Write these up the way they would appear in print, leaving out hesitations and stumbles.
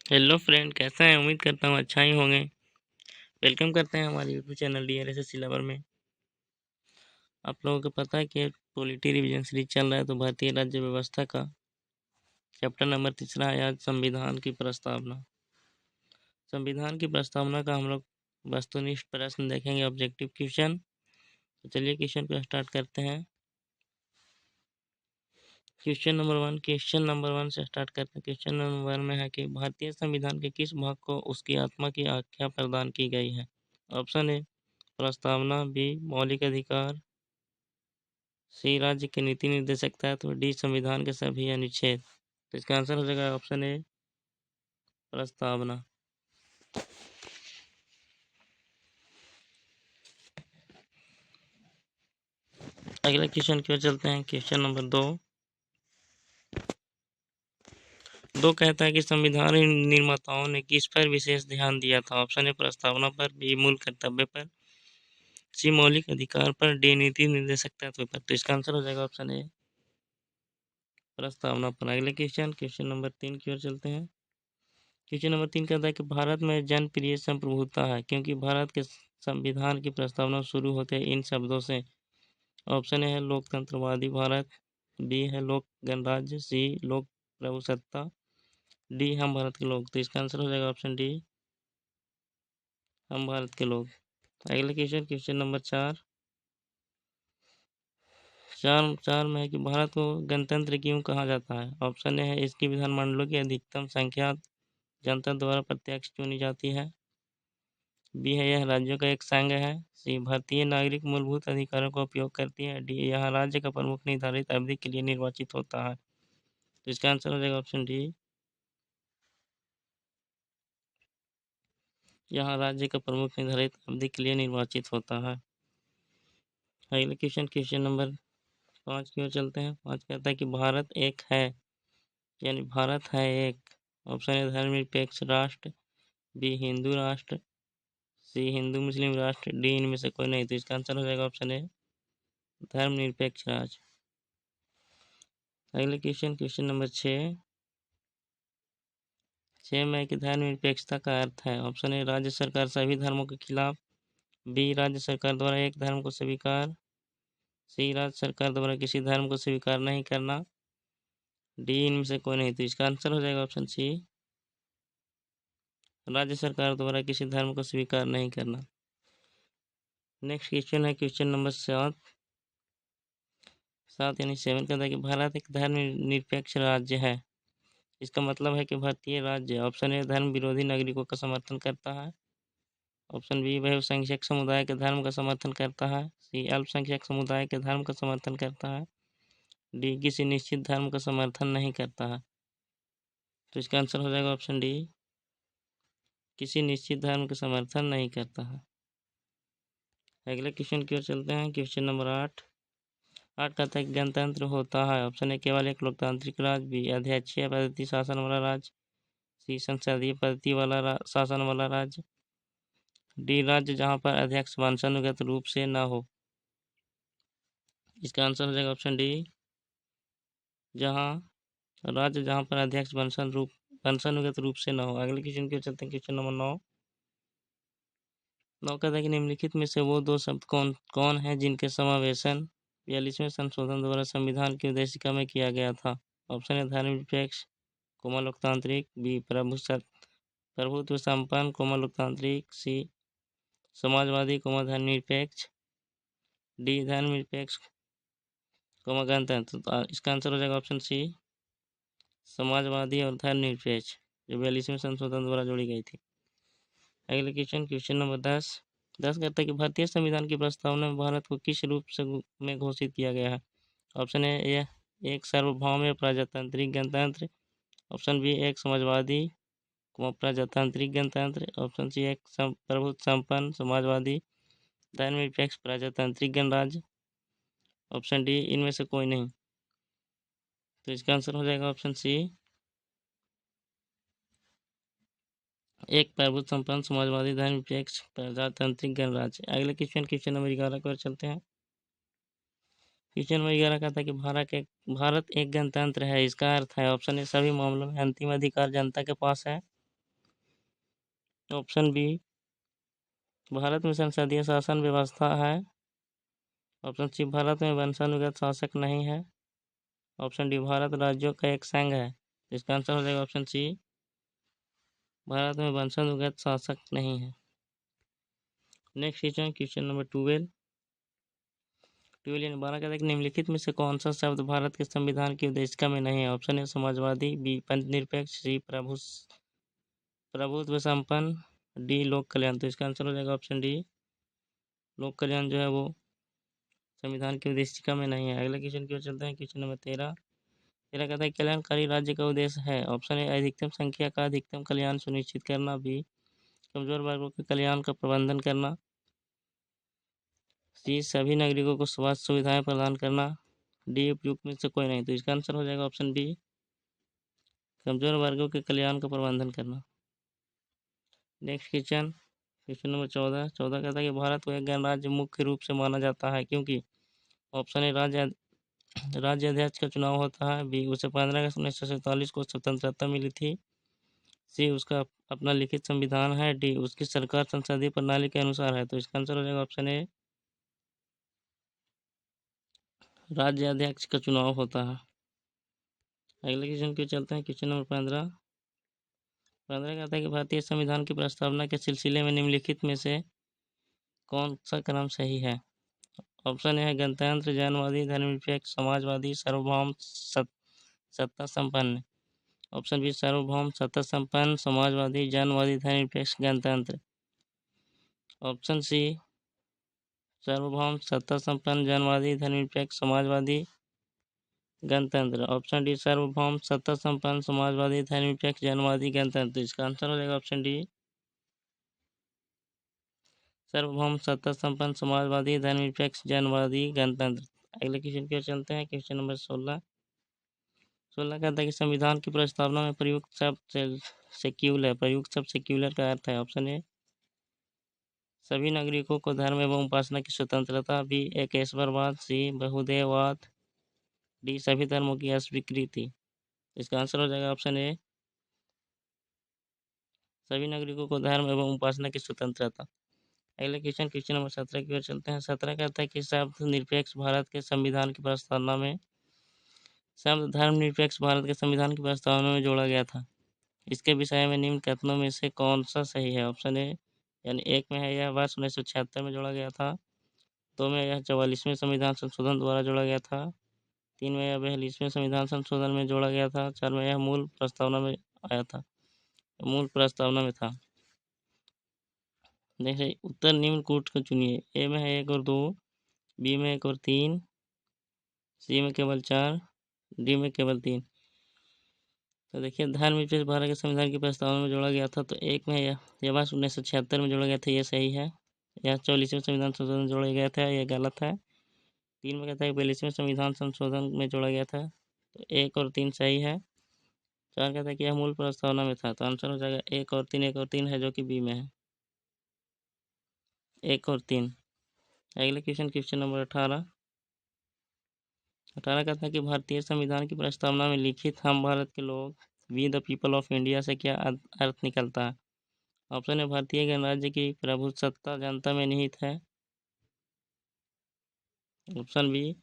Hello friend, कैसे हैं? उम्मीद करता हूँ अच्छा ही होंगे। वेलकम करते हैं हमारे यूट्यूब चैनल DRSS सिलेबर में। आप लोगों को पता है कि पॉलिटी रिवीजन सीरीज चल रहा है, तो भारतीय राज्य व्यवस्था का चैप्टर नंबर 3 है आज संविधान की प्रस्तावना। संविधान की प्रस्तावना का हम लोग वस्तुनिष्ठ प्रश्न देखेंगे, ऑब्जेक्टिव क्वेश्चन। तो चलिए क्वेश्चन को स्टार्ट करते हैं। क्वेश्चन नंबर वन से स्टार्ट करते हैं। क्वेश्चन नंबर 1 में है कि भारतीय संविधान के किस भाग को उसकी आत्मा की आख्या प्रदान की गई है? ऑप्शन ए प्रस्तावना, बी मौलिक अधिकार, सी राज्य के नीति निर्देशक तत्व, डी संविधान के सभी अनुच्छेद। तो इसका आंसर हो जाएगा ऑप्शन ए प्रस्तावना। अगला क्वेश्चन की ओर चलते हैं। क्वेश्चन नंबर 2 कहता है कि संविधान निर्माताओं ने किस पर विशेष ध्यान दिया था? ऑप्शन ए प्रस्तावना पर, बी मूल कर्तव्य पर, सी मौलिक अधिकार पर, डी नीति निर्देशक तत्व पर। तो इसका आंसर हो जाएगा ऑप्शन ए प्रस्तावना पर। अगले क्वेश्चन नंबर 3 की ओर चलते हैं। क्वेश्चन नंबर 3 कहता है कि भारत में जनप्रिय संप्रभुता है क्योंकि भारत के संविधान की प्रस्तावना शुरू होते हैं इन शब्दों से। ऑप्शन ए है लोकतंत्रवादी भारत, बी है लोक गणराज्य, सी लोक प्रभुसत्ता, डी हम भारत के लोग। तो इसका आंसर हो जाएगा ऑप्शन डी हम भारत के लोग। अगला क्वेश्चन नंबर 4 में है कि भारत को गणतंत्र क्यों कहा जाता है? ऑप्शन ए है इसकी विधानमंडलों की अधिकतम संख्या जनता द्वारा प्रत्यक्ष चुनी जाती है, बी है यह राज्यों का एक संघ है, सी भारतीय नागरिक मूलभूत अधिकारों का उपयोग करती है, डी यह राज्य का प्रमुख निर्धारित अवधि के लिए निर्वाचित होता है। तो इसका आंसर हो जाएगा ऑप्शन डी यहाँ राज्य का प्रमुख निर्धारित अवधि के लिए निर्वाचित होता है। अगला क्वेश्चन नंबर 5 की ओर चलते हैं। 5 कहता है कि भारत एक है, यानी भारत है एक। ऑप्शन ए धर्मनिरपेक्ष राष्ट्र, बी हिंदू राष्ट्र, सी हिंदू मुस्लिम राष्ट्र, डी इनमें से कोई नहीं। तो इसका आंसर हो जाएगा ऑप्शन ए धर्मनिरपेक्ष राष्ट्र। अगले क्वेश्चन नंबर 6 में कि धर्मनिरपेक्षता का अर्थ है। ऑप्शन ए राज्य सरकार सभी धर्मों के खिलाफ, बी राज्य सरकार द्वारा एक धर्म को स्वीकार, सी राज्य सरकार द्वारा किसी धर्म को स्वीकार नहीं करना, डी इनमें से कोई नहीं। तो इसका आंसर हो जाएगा ऑप्शन सी राज्य सरकार द्वारा किसी धर्म को स्वीकार नहीं करना। नेक्स्ट क्वेश्चन है क्वेश्चन नंबर 7 यानी 7 कहता है कि भारत एक धर्मनिरपेक्ष राज्य है। इसका मतलब है कि भारतीय राज्य ऑप्शन ए धर्म विरोधी नागरिकों का समर्थन करता है, ऑप्शन बी बहुसंख्यक समुदाय के धर्म का समर्थन करता है, सी अल्पसंख्यक समुदाय के धर्म का समर्थन करता है, डी किसी निश्चित धर्म का समर्थन नहीं करता है। तो इसका आंसर हो जाएगा ऑप्शन डी किसी निश्चित धर्म का समर्थन नहीं करता है। अगले क्वेश्चन की ओर चलते हैं। क्वेश्चन नंबर 8 कहता है कि गणतंत्र होता है। ऑप्शन ए केवल एक लोकतांत्रिक राज्य, बी अध्यक्षीय पद्धति शासन वाला राज्य, सी संसदीय पद्धति वाला शासन वाला राज्य, डी राज्य जहाँ पर अध्यक्ष वंशानुगत रूप से न हो। इसका आंसर हो जाएगा ऑप्शन डी राज्य जहाँ पर अध्यक्ष वंशानुगत रूप से न हो। अगले क्वेश्चन की ओर चलते हैं। क्वेश्चन नंबर 9 कहता है कि निम्नलिखित में से वो दो शब्द कौन है जिनके समावेशन 42वें संशोधन द्वारा संविधान की उद्देशिका में किया गया था? ऑप्शन ए धर्मनिरपेक्ष कोमा लोकतांत्रिक, बी प्रभुत्व संपन्न कोमा लोकतांत्रिक, सी समाजवादी कोमा धर्मनिरपेक्ष, डी धर्मनिरपेक्ष कोमा गणतंत्र। तो इसका आंसर हो जाएगा ऑप्शन सी समाजवादी और धर्मनिरपेक्ष, जो 42वें संशोधन द्वारा जोड़ी गई थी। अगले क्वेश्चन नंबर 10 कहता है कि भारतीय संविधान की प्रस्तावना में भारत को किस रूप से में घोषित किया गया है? ऑप्शन ए यह एक सार्वभौम या प्रजातांत्रिक गणतंत्र, ऑप्शन बी एक समाजवादी प्रजातांत्रिक गणतंत्र, ऑप्शन सी एक प्रभुत्व संपन्न समाजवादी धर्मनिरपेक्ष प्रजातांत्रिक गणराज्य, ऑप्शन डी इनमें से कोई नहीं। तो इसका आंसर हो जाएगा ऑप्शन सी एक प्रभुत्व संपन्न समाजवादी धर्मनिरपेक्ष प्रजातांत्रिक गणराज्य। अगले क्वेश्चन नंबर 11 की ओर चलते हैं। क्वेश्चन नंबर 11 कहता है कि भारत एक गणतंत्र है। इसका अर्थ है ऑप्शन ए सभी मामलों में अंतिम अधिकार जनता के पास है, ऑप्शन बी, भारत में संसदीय शासन व्यवस्था है। ऑप्शन सी, भारत में वंशानुगत शासक नहीं है। ऑप्शन डी, भारत राज्यों का एक संघ है। इसका आंसर हो जाएगा ऑप्शन सी, भारत में वंशानुगत शासक नहीं है। नेक्स्ट क्वेश्चन, क्वेश्चन नंबर 12 यानी 12 कहता है कि निम्नलिखित में से कौन सा शब्द भारत के संविधान की उद्देशिका में नहीं है। ऑप्शन ए समाजवादी, बी पंथनिरपेक्ष, सी प्रभुत्व संपन्न, डी लोक कल्याण। तो इसका आंसर हो जाएगा ऑप्शन डी, लोक कल्याण जो है वो संविधान की उद्देशिका में नहीं है। अगला क्वेश्चन की ओर चलते हैं, क्वेश्चन नंबर 13 कहता है कल्याणकारी राज्य का उद्देश्य है। ऑप्शन ए अधिकतम संख्या का अधिकतम कल्याण सुनिश्चित करना, बी कमजोर वर्गों के कल्याण का प्रबंधन करना, सी सभी नागरिकों को स्वास्थ्य सुविधाएं प्रदान करना, डी उपयुक्त में से कोई नहीं। तो इसका आंसर हो जाएगा ऑप्शन बी, कमजोर वर्गों के कल्याण का प्रबंधन करना। नेक्स्ट क्वेश्चन, क्वेश्चन नंबर 14 कहता है कि भारत को एक गणराज्य मुख्य रूप से माना जाता है क्योंकि। ऑप्शन ए राज्य अध्यक्ष का चुनाव होता है, बी उसे 15 अगस्त 1947 को स्वतंत्रता मिली थी, सी उसका अपना लिखित संविधान है, डी उसकी सरकार संसदीय प्रणाली के अनुसार है। तो इसका आंसर हो जाएगा ऑप्शन ए, राज्य अध्यक्ष का चुनाव होता है। अगले क्वेश्चन पे चलते हैं, क्वेश्चन नंबर 15 कहता है कि भारतीय संविधान की प्रस्तावना के सिलसिले में निम्नलिखित में से कौन सा क्रम सही है। ऑप्शन ए है गणतंत्र, जनवादी, धर्मनिरपेक्ष, समाजवादी, सार्वभौम, सत्ता संपन्न। ऑप्शन बी, सार्वभौम, सत्ता संपन्न, समाजवादी, जनवादी, धर्मनिरपेक्ष, गणतंत्र। ऑप्शन सी, सार्वभौम, सत्ता संपन्न, जनवादी, धर्मनिरपेक्ष, समाजवादी, गणतंत्र। ऑप्शन डी, सार्वभौम, सत्ता संपन्न, समाजवादी, धर्मनिरपेक्ष, जनवादी, गणतंत्र। इसका आंसर हो जाएगा ऑप्शन डी, सार्वभौम, सत्ता संपन्न, समाजवादी, धर्मनिरपेक्ष, जनवादी, गणतंत्र। अगले क्वेश्चन की ओर चलते हैं, क्वेश्चन नंबर 16 कहता है कि संविधान की प्रस्तावना में प्रयुक्त शब्द सेक्युलर, प्रयुक्त शब्द सेक्युलर का अर्थ है। ऑप्शन ए, सभी नागरिकों को धर्म एवं उपासना की स्वतंत्रता, बी एकेश्वरवाद, सी बहुदेववाद, डी सभी धर्मों की अस्वीकृति। इसका आंसर हो जाएगा ऑप्शन ए, सभी नागरिकों को धर्म एवं उपासना की स्वतंत्रता। अगले क्वेश्चन, क्वेश्चन नंबर 17 की ओर चलते हैं। 17 कहता है कि शब्द निरपेक्ष भारत के संविधान की प्रस्तावना में शब्द धर्मनिरपेक्ष भारत के संविधान की प्रस्तावना में जोड़ा गया था। इसके विषय में निम्न कथनों में से कौन सा सही है। ऑप्शन ए, यानी एक में है यह वर्ष 1976 में जोड़ा गया था, दो में यह 44वें संविधान संशोधन द्वारा जोड़ा गया था, तीन में यह 42वें संविधान संशोधन में जोड़ा गया था, चार में यह मूल प्रस्तावना में आया था, मूल प्रस्तावना में था। देखिए उत्तर निम्न कूट को चुनिए। ए में है 1 और 2, बी में 1 और 3, सी में केवल 4, डी में केवल 3। तो देखिए धर्मनिरपेक्ष भारत के संविधान की प्रस्तावना में जोड़ा गया था, तो एक में यह वर्ष 1976 में जोड़ा गया था, ये सही है। यह 44वें संविधान संशोधन में जोड़ा गया था, यह गलत है। 3 में कहता है 42वें संविधान संशोधन में जोड़ा गया था, तो 1 और 3 सही है। 4 कहता है कि यह मूल प्रस्तावना में था, तो आंसर हो जाएगा 1 और 3, 1 और 3 है जो कि बी में है, 1 और 3। अगले क्वेश्चन, क्वेश्चन नंबर 18 कहता है कि भारतीय संविधान की प्रस्तावना में लिखित हम भारत के लोग, we the people of India से क्या अर्थ निकलता है। ऑप्शन ए, भारतीय गणराज्य की प्रभुसत्ता जनता में निहित है। ऑप्शन बी,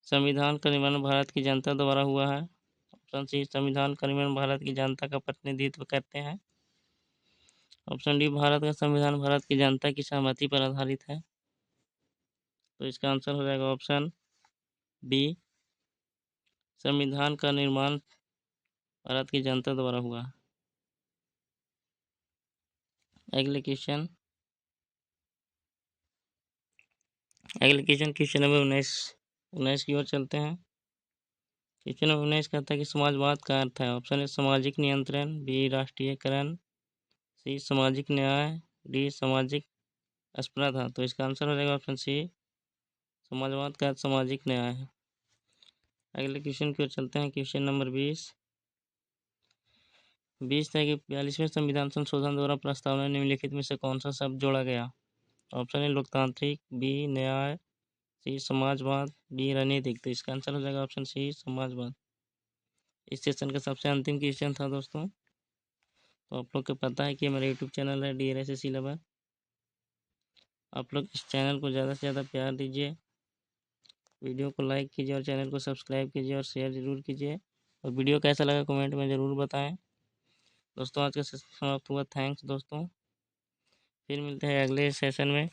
संविधान का निर्माण भारत की जनता द्वारा हुआ है। ऑप्शन सी, संविधान का निर्माण भारत की जनता का प्रतिनिधित्व करते हैं। ऑप्शन डी, भारत का संविधान भारत की जनता की सहमति पर आधारित है। तो इसका आंसर हो जाएगा ऑप्शन बी, संविधान का निर्माण भारत की जनता द्वारा हुआ। अगले क्वेश्चन, क्वेश्चन नंबर 19 की ओर चलते हैं। क्वेश्चन नंबर 19 कहता है कि समाजवाद का अर्थ है। ऑप्शन ए, सामाजिक नियंत्रण, बी राष्ट्रीयकरण, सी सामाजिक न्याय, डी सामाजिक स्पर्धा। तो इसका आंसर हो जाएगा ऑप्शन सी, समाजवाद का अर्थ सामाजिक न्याय है। अगले क्वेश्चन की ओर चलते हैं। क्वेश्चन नंबर 20 है कि 42वें संविधान संशोधन द्वारा प्रस्तावना निम्नलिखित में से कौन सा शब्द जोड़ा गया। ऑप्शन ए, लोकतांत्रिक, बी न्याय, सी समाजवाद, डी राजनीतिक। तो इसका आंसर हो जाएगा ऑप्शन सी, समाजवाद। इस सेशन का सबसे अंतिम क्वेश्चन था दोस्तों। तो आप लोग को पता है कि मेरा यूट्यूब चैनल है DRSC लवर। आप लोग इस चैनल को ज़्यादा से ज़्यादा प्यार दीजिए, वीडियो को लाइक कीजिए और चैनल को सब्सक्राइब कीजिए और शेयर ज़रूर कीजिए। और वीडियो कैसा लगा कमेंट में ज़रूर बताएं। दोस्तों आज का सेशन समाप्त हुआ। थैंक्स दोस्तों, फिर मिलते हैं अगले सेशन में।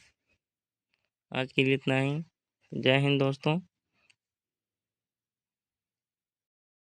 आज के लिए इतना ही। जय हिंद दोस्तों।